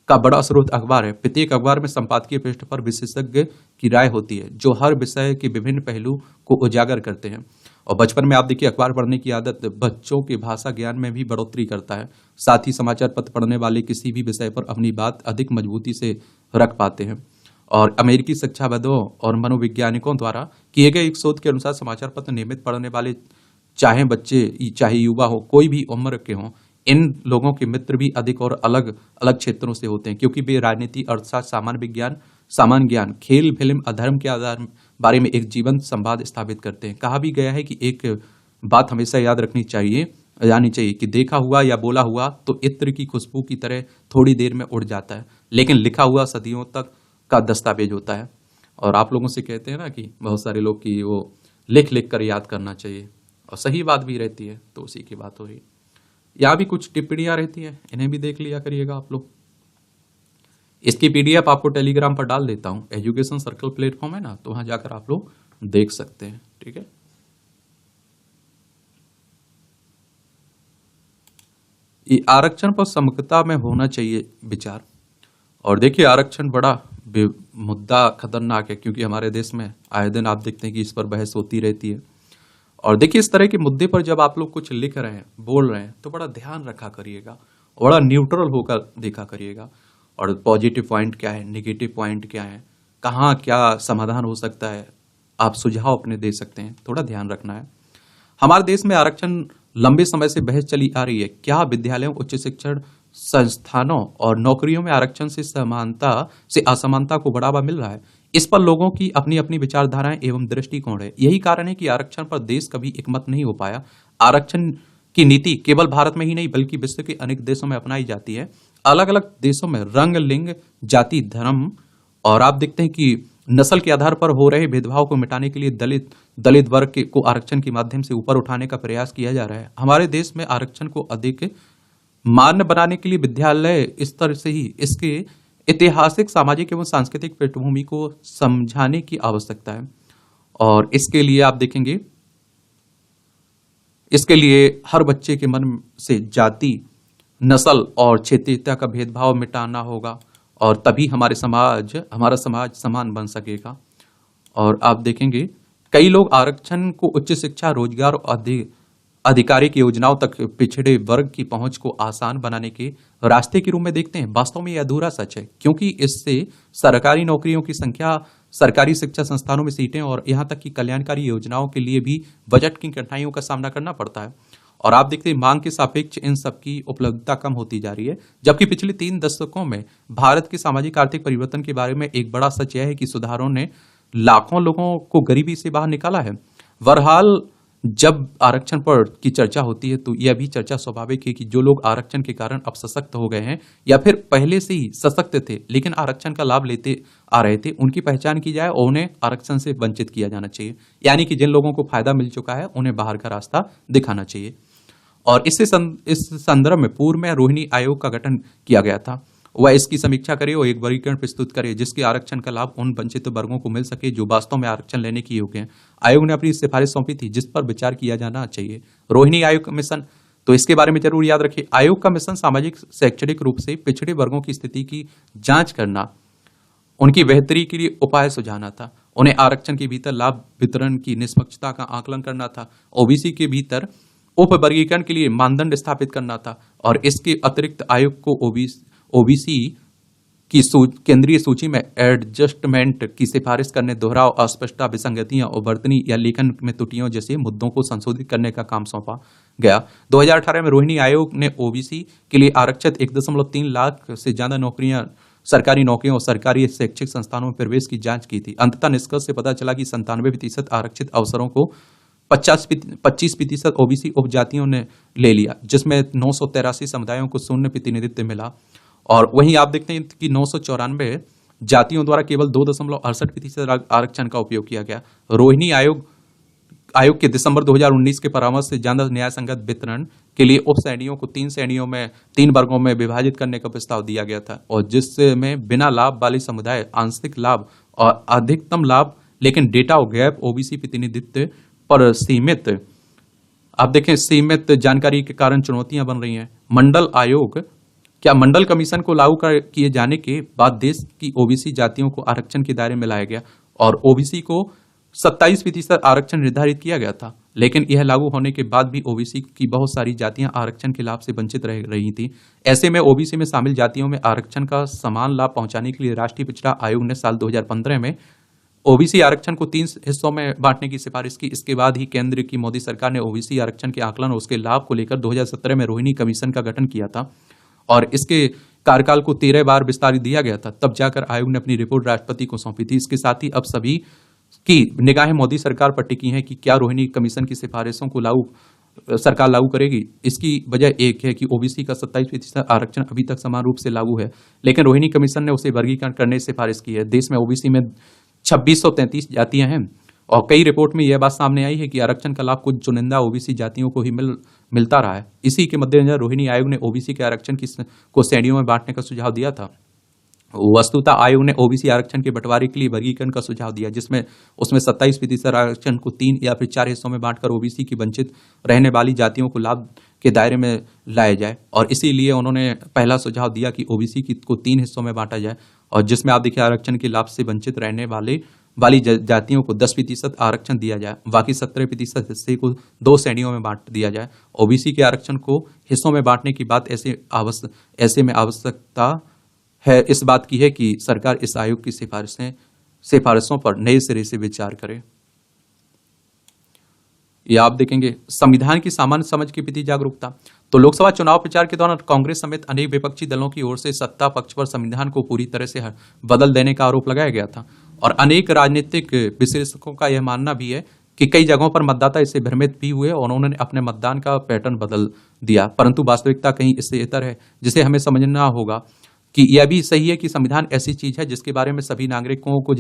का बड़ा स्रोत अखबार है। प्रत्येक अखबार में संपादकीय पृष्ठ पर विशेषज्ञ की राय होती है जो हर विषय के विभिन्न पहलू को उजागर करते हैं। और बचपन में आप देखिए अखबार पढ़ने की आदत बच्चों के भाषा ज्ञान में भी बढ़ोतरी करता है। साथ ही समाचार पत्र पढ़ने वाले किसी भी विषय पर अपनी बात अधिक मजबूती से रख पाते हैं। और अमेरिकी शिक्षाविदों और मनोवैज्ञानिकों द्वारा किए गए एक शोध के अनुसार समाचार पत्र नियमित पढ़ने वाले, चाहे बच्चे चाहे युवा हो, कोई भी उम्र के हों, इन लोगों के मित्र भी अधिक और अलग अलग क्षेत्रों से होते हैं क्योंकि वे राजनीति, अर्थशास्त्र, सामान्य विज्ञान, सामान्य ज्ञान, खेल, फिल्म, अधर्म के आधार बारे में एक जीवंत संवाद स्थापित करते हैं। कहा भी गया है कि एक बात हमेशा याद जानी चाहिए कि देखा हुआ या बोला हुआ तो इत्र की खुशबू की तरह थोड़ी देर में उड़ जाता है, लेकिन लिखा हुआ सदियों तक का दस्तावेज होता है। और आप लोगों से कहते हैं ना कि बहुत सारे लोग की वो लिख लिख कर याद करना चाहिए, और सही बात भी रहती है, तो उसी की बात हो रही। यहाँ भी कुछ टिप्पणियां रहती हैं, इन्हें भी देख लिया करिएगा आप लोग। इसकी पीडीएफ आपको टेलीग्राम पर डाल देता हूं, एजुकेशन सर्कल प्लेटफॉर्म है ना, तो वहां जाकर आप लोग देख सकते हैं। ठीक है, ये आरक्षण पर समग्रता में होना चाहिए विचार। और देखिए आरक्षण बड़ा मुद्दा खतरनाक है क्योंकि हमारे देश में आए दिन आप देखते हैं कि इस पर बहस होती रहती है। और देखिए इस तरह के मुद्दे पर जब आप लोग कुछ लिख रहे हैं, बोल रहे हैं, तो बड़ा ध्यान रखा करिएगा, बड़ा न्यूट्रल होकर देखा करिएगा। और पॉजिटिव पॉइंट क्या है, नेगेटिव पॉइंट क्या है, कहाँ क्या समाधान हो सकता है, आप सुझाव अपने दे सकते हैं, थोड़ा ध्यान रखना है। हमारे देश में आरक्षण लंबे समय से बहस चली आ रही है। क्या विद्यालयों, उच्च शिक्षण संस्थानों और नौकरियों में आरक्षण से असमानता को बढ़ावा मिल रहा है? इस पर लोगों की अपनी अपनी विचारधाराएं एवं दृष्टिकोण है। यही कारण है कि आरक्षण पर देश कभी एकमत नहीं हो पाया। आरक्षण की नीति केवल भारत में ही नहीं बल्कि विश्व के अनेक देशों में अपनाई जाती है। अलग अलग देशों में रंग, लिंग, जाति, धर्म और आप देखते हैं कि नस्ल के आधार पर हो रहे भेदभाव को मिटाने के लिए दलित वर्ग को आरक्षण के माध्यम से ऊपर उठाने का प्रयास किया जा रहा है। हमारे देश में आरक्षण को अधिक मान्य बनाने के लिए विद्यालय स्तर से ही इसके ऐतिहासिक, सामाजिक एवं सांस्कृतिक पृष्ठभूमि को समझाने की आवश्यकता है। और इसके लिए आप देखेंगे, इसके लिए हर बच्चे के मन से जाति, नस्ल और क्षेत्रीयता का भेदभाव मिटाना होगा और तभी हमारा समाज समान बन सकेगा। और आप देखेंगे कई लोग आरक्षण को उच्च शिक्षा, रोजगार और आधिकारिक योजनाओं तक पिछड़े वर्ग की पहुंच को आसान बनाने के रास्ते के रूप में देखते हैं। वास्तव में यह अधूरा सच है क्योंकि इससे सरकारी नौकरियों की संख्या, सरकारी शिक्षा संस्थानों में सीटें और यहां तक कि कल्याणकारी योजनाओं के लिए भी बजट की कठिनाइयों का सामना करना पड़ता है। और आप देखते हैं मांग के सापेक्ष इन सब की उपलब्धता कम होती जा रही है, जबकि पिछले 3 दशकों में भारत के सामाजिक आर्थिक परिवर्तन के बारे में एक बड़ा सच यह है कि सुधारों ने लाखों लोगों को गरीबी से बाहर निकाला है। बहरहाल जब आरक्षण पर की चर्चा होती है तो यह भी चर्चा स्वाभाविक है कि जो लोग आरक्षण के कारण अब सशक्त हो गए हैं या फिर पहले से ही सशक्त थे लेकिन आरक्षण का लाभ लेते आ रहे थे, उनकी पहचान की जाए और उन्हें आरक्षण से वंचित किया जाना चाहिए। यानी कि जिन लोगों को फायदा मिल चुका है उन्हें बाहर का रास्ता दिखाना चाहिए। और इस संदर्भ में पूर्व में रोहिणी आयोग का गठन किया गया था वह इसकी समीक्षा करे और एक वर्गीकरण प्रस्तुत करे जिसके आरक्षण का लाभ उन वंचित वर्गों को मिल सके जो वास्तव में आरक्षण लेने के योग्य हैं। आयोग ने अपनी सिफारिश सौंपी थी जिस पर विचार किया जाना चाहिए। रोहिणी आयोग मिशन, तो इसके बारे में जरूर याद रखिए। आयोग का मिशन सामाजिक शैक्षणिक रूप से पिछड़े वर्गों की स्थिति की जांच करना, उनकी बेहतरी के लिए उपाय सुझाना था, उन्हें आरक्षण के भीतर लाभ वितरण की निष्पक्षता का आकलन करना था, ओबीसी के भीतर उप वर्गीकरण के लिए मानदंड स्थापित करना था और इसके अतिरिक्त आयोग को ओबीसी की केंद्रीय सूची में एडजस्टमेंट की सिफारिश करने, दोहराव, अस्पष्टता, विसंगतियां और वर्तनी या लेखन में त्रुटियों जैसे मुद्दों को संशोधित करने का काम सौंपा गया। 2018 में रोहिणी आयोग ने ओबीसी के लिए आरक्षित 1.3 लाख से ज्यादा नौकरियां, सरकारी नौकरियों और सरकारी शैक्षिक संस्थानों में प्रवेश की जांच की थी। अंततः निष्कर्ष से पता चला कि 97% आरक्षित अवसरों को 25% ओबीसी उपजातियों ने ले लिया, जिसमें 983 समुदायों को शून्य प्रतिनिधित्व मिला। और वहीं आप देखते हैं कि 994 जातियों द्वारा केवल 2.68% आरक्षण का उपयोग किया गया। रोहिणी आयोग के दिसंबर 2019 के परामर्श से ज्यादा न्याय संगत वितरण के लिए उप श्रेणियों को 3 श्रेणियों में 3 वर्गों में विभाजित करने का प्रस्ताव दिया गया था और जिसमें बिना लाभ वाले समुदाय, आंशिक लाभ और अधिकतम लाभ लेकिन डेटा और गैप ओबीसी प्रतिनिधित्व पर सीमित, आप देखें सीमित जानकारी के कारण चुनौतियां बन रही हैं। मंडल आयोग, क्या मंडल कमीशन को लागू किए जाने के बाद देश की ओबीसी जातियों को आरक्षण के दायरे में लाया गया और ओबीसी को 27% आरक्षण निर्धारित किया गया था, लेकिन यह लागू होने के बाद भी ओबीसी की बहुत सारी जातियां आरक्षण के लाभ से वंचित रह रही थी। ऐसे में ओबीसी में शामिल जातियों में आरक्षण का समान लाभ पहुंचाने के लिए राष्ट्रीय पिछड़ा आयोग ने साल 2015 में ओबीसी आरक्षण को 3 हिस्सों में बांटने की सिफारिश की। इसके बाद ही केंद्र की मोदी सरकार ने ओबीसी आरक्षण के आकलन और उसके लाभ को लेकर 2017 में रोहिणी कमीशन का गठन किया था और इसके कार्यकाल को 13 बार विस्तारित दिया गया था। तब जाकर आयोग ने अपनी रिपोर्ट राष्ट्रपति को सौंपी थी। इसके साथ ही अब सभी की निगाहें मोदी सरकार पर टिकी हैं कि क्या रोहिणी कमीशन की सिफारिशों को सरकार लागू करेगी। इसकी वजह एक है कि ओबीसी का 27% आरक्षण अभी तक समान रूप से लागू है, लेकिन रोहिणी कमीशन ने उसे वर्गीकरण करने की सिफारिश की है। देश में ओबीसी में 2633 जातियां हैं और कई रिपोर्ट में यह बात सामने आई है कि आरक्षण का लाभ कुछ चुनिंदा ओबीसी जातियों को ही मिलता रहा है। इसी के मद्देनजर रोहिणी आयोग ने ओबीसी के आरक्षण को श्रेणियों में बांटने का सुझाव दिया था। वस्तुतः आयोग ने ओबीसी आरक्षण के बंटवारे के लिए वर्गीकरण का सुझाव दिया, जिसमें उसमें 27% आरक्षण को 3 या फिर 4 हिस्सों में बांटकर ओबीसी की वंचित रहने वाली जातियों को लाभ के दायरे में लाया जाए और इसीलिए उन्होंने पहला सुझाव दिया कि ओबीसी को 3 हिस्सों में बांटा जाए और जिसमें आप देखिए आरक्षण के लाभ से वंचित रहने वाली जातियों को 10% आरक्षण दिया जाए, बाकी 17% हिस्से को 2 श्रेणियों में बांट दिया जाए। ओबीसी के आरक्षण को हिस्सों में बांटने की बात ऐसे में आवश्यकता है इस बात की है कि सरकार इस आयोग की सिफारिशों पर नए सिरे से विचार करे। ये आप देखेंगे संविधान की सामान्य समझ के प्रति जागरूकता। तो लोकसभा चुनाव प्रचार के दौरान कांग्रेस समेत अनेक विपक्षी दलों की ओर से सत्ता पक्ष पर संविधान को पूरी तरह से बदल देने का आरोप लगाया गया था और अनेक राजनीतिक विश्लेषकों का यह मानना भी है कि कई जगहों पर मतदाता इससे भ्रमित भी हुए और उन्होंने अपने मतदान का पैटर्न बदल दिया, परंतु वास्तविकता कहीं इससे इतर है, जिसे हमें समझना होगा कि यह भी सही है कि संविधान ऐसी चीज है जिसके बारे में सभी नागरिकों को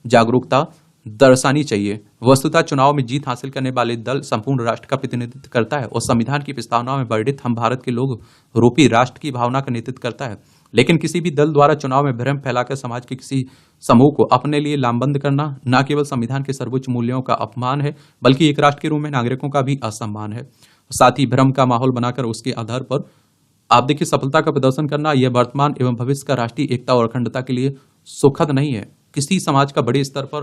जागरूकता दर्शानी चाहिए। वस्तुतः चुनाव में जीत हासिल करने वाले दल संपूर्ण राष्ट्र का प्रतिनिधित्व करता है और संविधान की प्रस्तावना में वर्णित हम भारत के लोग रूपी राष्ट्र की भावना का नेतृत्व करता है। लेकिन किसी भी दल द्वारा चुनाव में भ्रम फैलाकर समाज के किसी समूह को अपने लिए लामबंद करना न केवल संविधान के सर्वोच्च मूल्यों का अपमान है, बल्कि एक राष्ट्र के रूप में नागरिकों का भी असम्मान है। साथ ही भ्रम का माहौल बनाकर उसके आधार पर आप देखिए सफलता का प्रदर्शन करना यह वर्तमान एवं भविष्य का राष्ट्रीय एकता और अखंडता के लिए सुखद नहीं है। किसी समाज का बड़े स्तर पर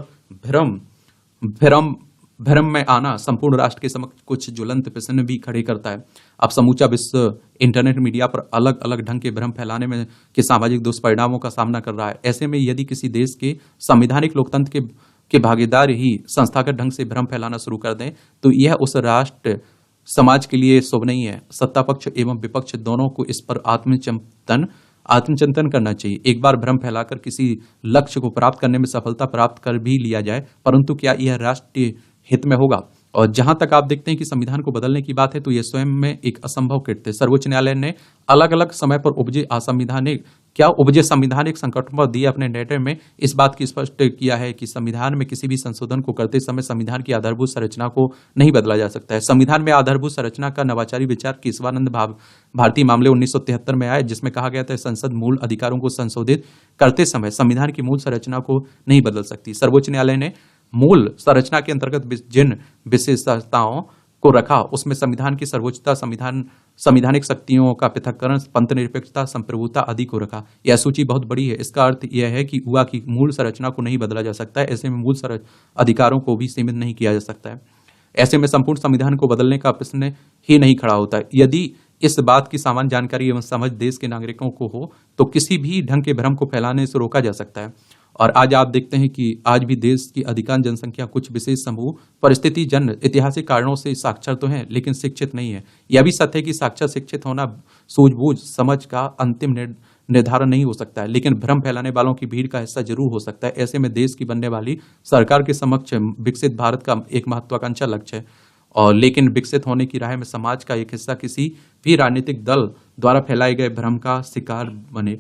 भ्रम में आना संपूर्ण राष्ट्र के समक्ष कुछ ज्वलंत प्रश्न भी खड़े करता है। अब समूचा विश्व इंटरनेट मीडिया पर अलग अलग ढंग के भ्रम फैलाने में के सामाजिक दुष्परिणामों का सामना कर रहा है। ऐसे में यदि किसी देश के संवैधानिक लोकतंत्र के भागीदार ही संस्थागत ढंग से भ्रम फैलाना शुरू कर दें तो यह उस राष्ट्र समाज के लिए शुभ नहीं है। सत्ता पक्ष एवं विपक्ष दोनों को इस पर आत्मचिंतन करना चाहिए। एक बार भ्रम फैलाकर किसी लक्ष्य को प्राप्त करने में सफलता प्राप्त कर भी लिया जाए, परंतु क्या यह राष्ट्रीय हित में होगा? और जहां तक आप देखते हैं कि संविधान को बदलने की बात है तो यह स्वयं में एक असंभव कृत्य है। सर्वोच्च न्यायालय ने अलग अलग समय पर उपजे संविधानिक संकटों पर दिए अपने निर्णय में इस बात की स्पष्ट किया है कि संविधान में किसी भी संशोधन को करते समय संविधान की आधारभूत संरचना को नहीं बदला जा सकता है। संविधान में आधारभूत संरचना का नवाचारी विचार केशवानंद भारतीय मामले 1973 में आया, जिसमें कहा गया था संसद मूल अधिकारों को संशोधित करते समय संविधान की मूल संरचना को नहीं बदल सकती। सर्वोच्च न्यायालय ने मूल संरचना के अंतर्गत जिन विशेषताओं को रखा उसमें संविधान की सर्वोच्चता, संवैधानिक शक्तियों का पृथक्करण, पंथ निरपेक्षता, संप्रभुता आदि को रखा। यह सूची बहुत बड़ी है। इसका अर्थ यह है कि हुआ की मूल संरचना को नहीं बदला जा सकता है, ऐसे में मूल अधिकारों को भी सीमित नहीं किया जा सकता है। ऐसे में संपूर्ण संविधान को बदलने का प्रश्न ही नहीं खड़ा होता है। यदि इस बात की सामान्य जानकारी एवं समझ देश के नागरिकों को हो तो किसी भी ढंग के भ्रम को फैलाने से रोका जा सकता है। और आज आप देखते हैं कि आज भी देश की अधिकांश जनसंख्या कुछ विशेष समूह परिस्थिति जन्य ऐतिहासिक कारणों से साक्षर तो हैं लेकिन शिक्षित नहीं है। यह भी सत्य है कि साक्षर शिक्षित होना सूझबूझ समझ का अंतिम निर्धारण नहीं हो सकता है, लेकिन भ्रम फैलाने वालों की भीड़ का हिस्सा जरूर हो सकता है। ऐसे में देश की बनने वाली सरकार के समक्ष विकसित भारत का एक महत्वाकांक्षा लक्ष्य है, और लेकिन विकसित होने की राह में समाज का एक हिस्सा किसी भी राजनीतिक दल द्वारा फैलाए गए भ्रम का शिकार बने,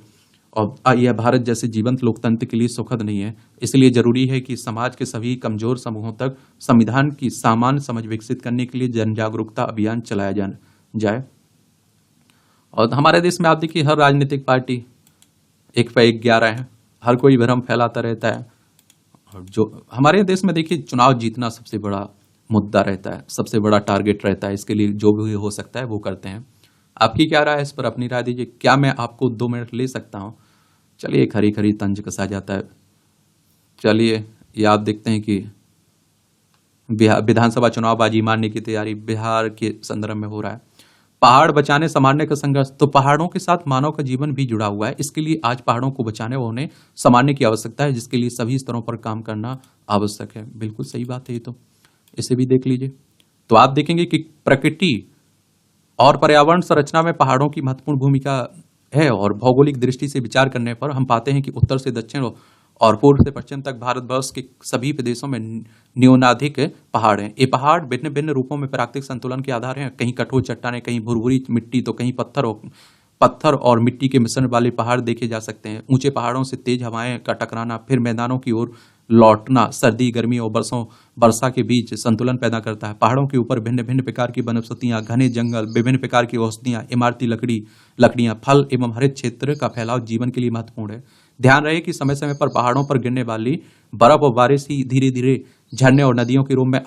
और यह भारत जैसे जीवंत लोकतंत्र के लिए सुखद नहीं है। इसलिए जरूरी है कि समाज के सभी कमजोर समूहों तक संविधान की सामान्य समझ विकसित करने के लिए जन जागरूकता अभियान चलाया जाए। और हमारे देश में आप देखिए हर राजनीतिक पार्टी एक पे एक 11 है, हर कोई भ्रम फैलाता रहता है। और जो हमारे देश में देखिए चुनाव जीतना सबसे बड़ा मुद्दा रहता है, सबसे बड़ा टारगेट रहता है। इसके लिए जो भी हो सकता है वो करते हैं। आपकी क्या राय है इस पर? अपनी राय दीजिए। क्या मैं आपको 2 मिनट ले सकता हूं? चलिए खरी खरी तंज कसा जाता है। चलिए ये आप देखते हैं कि बिहार विधानसभा चुनाव बाजी मारने की तैयारी बिहार के संदर्भ में हो रहा है। पहाड़ बचाने संभालने का संघर्ष, तो पहाड़ों के साथ मानव का जीवन भी जुड़ा हुआ है। इसके लिए आज पहाड़ों को बचाने और उन्हें संभालने की आवश्यकता है, जिसके लिए सभी स्तरों पर काम करना आवश्यक है। बिल्कुल सही बात है ये तो, इसे भी देख लीजिए। तो आप देखेंगे कि प्रकृति और पर्यावरण संरचना में पहाड़ों की महत्वपूर्ण भूमिका है, और भौगोलिक दृष्टि से विचार करने पर हम पाते हैं कि उत्तर से दक्षिण और पूर्व से पश्चिम तक भारतवर्ष के सभी प्रदेशों में न्यूनाधिक पहाड़ हैं। ये पहाड़ भिन्न भिन्न रूपों में प्राकृतिक संतुलन के आधार हैं। कहीं कठोर चट्टानें, कहीं भुरभुरी मिट्टी, तो कहीं पत्थर और मिट्टी के मिश्रण वाले पहाड़ देखे जा सकते हैं। ऊंचे पहाड़ों से तेज हवाएं का टकराना, फिर मैदानों की ओर लौटना सर्दी, गर्मी और वर्षा के बीच संतुलन पैदा करता है। पहाड़ों के ऊपर भिन्न भिन्न प्रकार की वनस्पतियां, घने जंगल, विभिन्न प्रकार की औषधियां, इमारती लकड़ियां, फल एवं हरित क्षेत्र का फैलाव जीवन के लिए महत्वपूर्ण है। ध्यान रहे कि समय समय पर पहाड़ों पर गिरने वाली बर्फ और बारिश ही धीरे धीरे झरने और नदियों के रूप में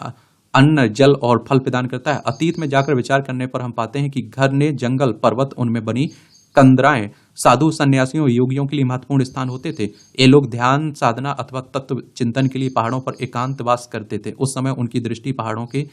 अन्न, जल और फल प्रदान करता है। अतीत में जाकर विचार करने पर हम पाते हैं कि घने जंगल, पर्वत, उनमें बनी कंदराएं साधु, सन्यासियों, योगियों के लिए महत्वपूर्ण स्थान होते थे। ये लोग ध्यान साधना अथवा तत्व चिंतन के लिए पहाड़ों पर एकांतवास करते थे। उस समय उनकी दृष्टि पहाड़ों के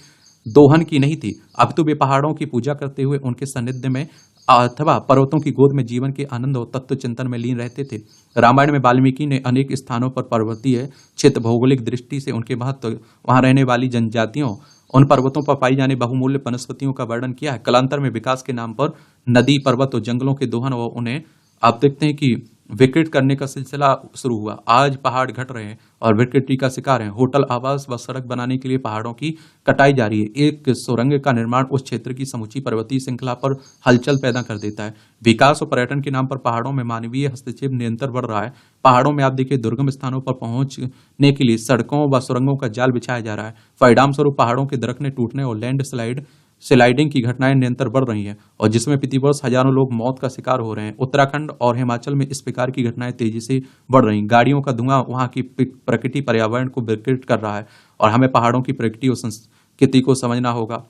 दोहन की नहीं थी, अब तो वे पहाड़ों की पूजा करते हुए उनके सानिध्य में अथवा पर्वतों की गोद में जीवन के आनंद और तत्व चिंतन में लीन रहते थे। रामायण में वाल्मीकि ने अनेक स्थानों पर पर्वतीय क्षेत्र भौगोलिक दृष्टि से उनके महत्व, वहां रहने वाली जनजातियों, उन पर्वतों पर पाई जाने बहुमूल्य वनस्पतियों का वर्णन किया है। कालांतर में विकास के नाम पर नदी, पर्वत और जंगलों के दोहन और उन्हें आप देखते हैं कि विकृत करने का सिलसिला शुरू हुआ। आज पहाड़ घट रहे हैं और विकृति का शिकार हैं। होटल, आवास व सड़क बनाने के लिए पहाड़ों की कटाई जा रही है। एक सुरंग का निर्माण उस क्षेत्र की समूची पर्वतीय श्रृंखला पर हलचल पैदा कर देता है। विकास और पर्यटन के नाम पर पहाड़ों में मानवीय हस्तक्षेप निरंतर बढ़ रहा है। पहाड़ों में आप देखिए दुर्गम स्थानों पर पहुंचने के लिए सड़कों व सुरंगों का जाल बिछाया जा रहा है। परिणाम स्वरूप पहाड़ों के दरकने टूटने और लैंड स्लाइडिंग की घटनाएं निरंतर बढ़ रही हैं, और जिसमें प्रतिवर्ष हजारों लोग मौत का शिकार हो रहे हैं। उत्तराखंड और हिमाचल में इस प्रकार की घटनाएं तेजी से बढ़ रही। गाड़ियों का धुआं वहां की प्रकृति पर्यावरण को विकृत कर रहा है, और हमें पहाड़ों की प्रकृति और संस्कृति को समझना होगा।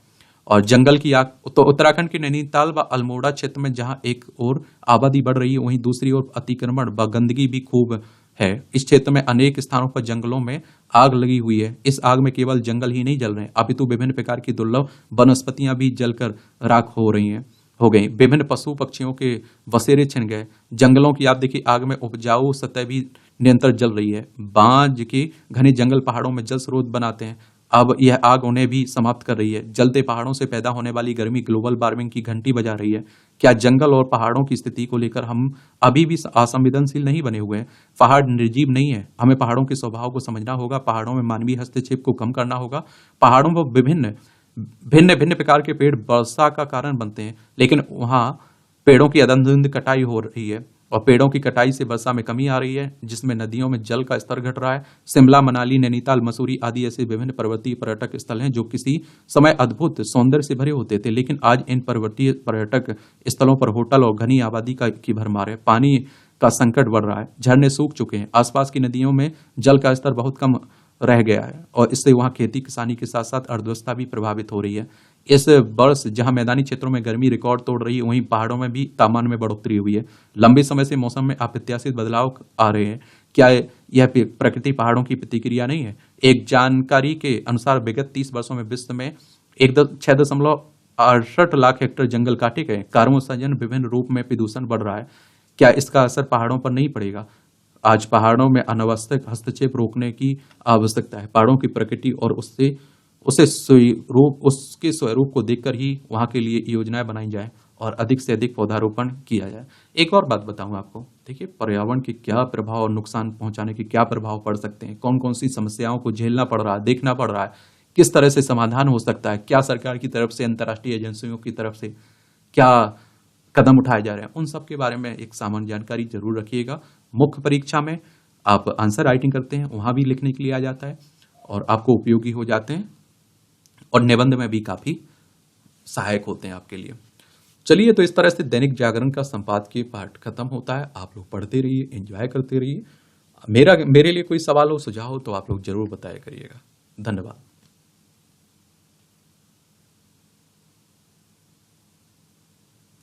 और जंगल की आग, तो उत्तराखंड के नैनीताल व अल्मोड़ा क्षेत्र में जहां एक ओर आबादी बढ़ रही है, वहीं दूसरी ओर अतिक्रमण व गंदगी भी खूब है। इस क्षेत्र में अनेक स्थानों पर जंगलों में आग लगी हुई है। इस आग में केवल जंगल ही नहीं जल रहे हैं, अपितु विभिन्न प्रकार की दुर्लभ वनस्पतियां भी जलकर राख हो गई। विभिन्न पशु पक्षियों के बसेरे छिन गए। जंगलों की आप देखिए आग में उपजाऊ सतह भी निरंतर जल रही है। बांज के घने जंगल पहाड़ों में जल स्रोत बनाते हैं। अब यह आग उन्हें भी समाप्त कर रही है। जलते पहाड़ों से पैदा होने वाली गर्मी ग्लोबल वार्मिंग की घंटी बजा रही है। क्या जंगल और पहाड़ों की स्थिति को लेकर हम अभी भी असंवेदनशील नहीं बने हुए हैं? पहाड़ निर्जीव नहीं है। हमें पहाड़ों के स्वभाव को समझना होगा, पहाड़ों में मानवीय हस्तक्षेप को कम करना होगा। पहाड़ों पर भिन्न भिन्न प्रकार के पेड़ वर्षा का कारण बनते हैं, लेकिन वहां पेड़ों की अंधाधुंध कटाई हो रही है और पेड़ों की कटाई से वर्षा में कमी आ रही है, जिसमें नदियों में जल का स्तर घट रहा है। शिमला, मनाली, नैनीताल, मसूरी आदि ऐसे विभिन्न पर्वतीय पर्यटक स्थल हैं जो किसी समय अद्भुत सौंदर्य से भरे होते थे, लेकिन आज इन पर्वतीय पर्यटक स्थलों पर होटल और घनी आबादी की भरमार है। पानी का संकट बढ़ रहा है, झरने सूख चुके हैं, आसपास की नदियों में जल का स्तर बहुत कम रह गया है और इससे वहां खेती किसानी के साथ साथ अर्थव्यवस्था भी प्रभावित हो रही है। इस वर्ष जहां मैदानी क्षेत्रों में गर्मी रिकॉर्ड तोड़ रही है, वहीं पहाड़ों में भी तापमान में बढ़ोतरी हुई है। लंबे समय से मौसम में अप्रत्याशित बदलाव आ रहे हैं। क्या यह प्रकृति पहाड़ों की प्रतिक्रिया नहीं है? एक जानकारी के अनुसार विगत 30 वर्षों में विश्व में 6.68 लाख हेक्टेयर जंगल काटे गए। कार्बन उत्सर्जन विभिन्न रूप में प्रदूषण बढ़ रहा है। क्या इसका असर पहाड़ों पर नहीं पड़ेगा? आज पहाड़ों में अनावश्यक हस्तक्षेप रोकने की आवश्यकता है। पहाड़ों की प्रकृति और उसके स्वरूप को देखकर ही वहां के लिए योजनाएं बनाई जाए और अधिक से अधिक पौधारोपण किया जाए। एक और बात बताऊं आपको, देखिए पर्यावरण के क्या प्रभाव और नुकसान पहुंचाने के क्या प्रभाव पड़ सकते हैं, कौन कौन सी समस्याओं को झेलना पड़ रहा है, देखना पड़ रहा है, किस तरह से समाधान हो सकता है, क्या सरकार की तरफ से, अंतर्राष्ट्रीय एजेंसियों की तरफ से क्या कदम उठाए जा रहे हैं, उन सब के बारे में एक सामान्य जानकारी जरूर रखिएगा। मुख्य परीक्षा में आप आंसर राइटिंग करते हैं, वहां भी लिखने के लिए आ जाता है और आपको उपयोगी हो जाते हैं और निबंध में भी काफी सहायक होते हैं आपके लिए। चलिए, तो इस तरह से दैनिक जागरण का संपादकीय पाठ खत्म होता है। आप लोग पढ़ते रहिए, एंजॉय करते रहिए। मेरे लिए कोई सवाल हो, सुझाव हो तो आप लोग जरूर बताया करिएगा। धन्यवाद।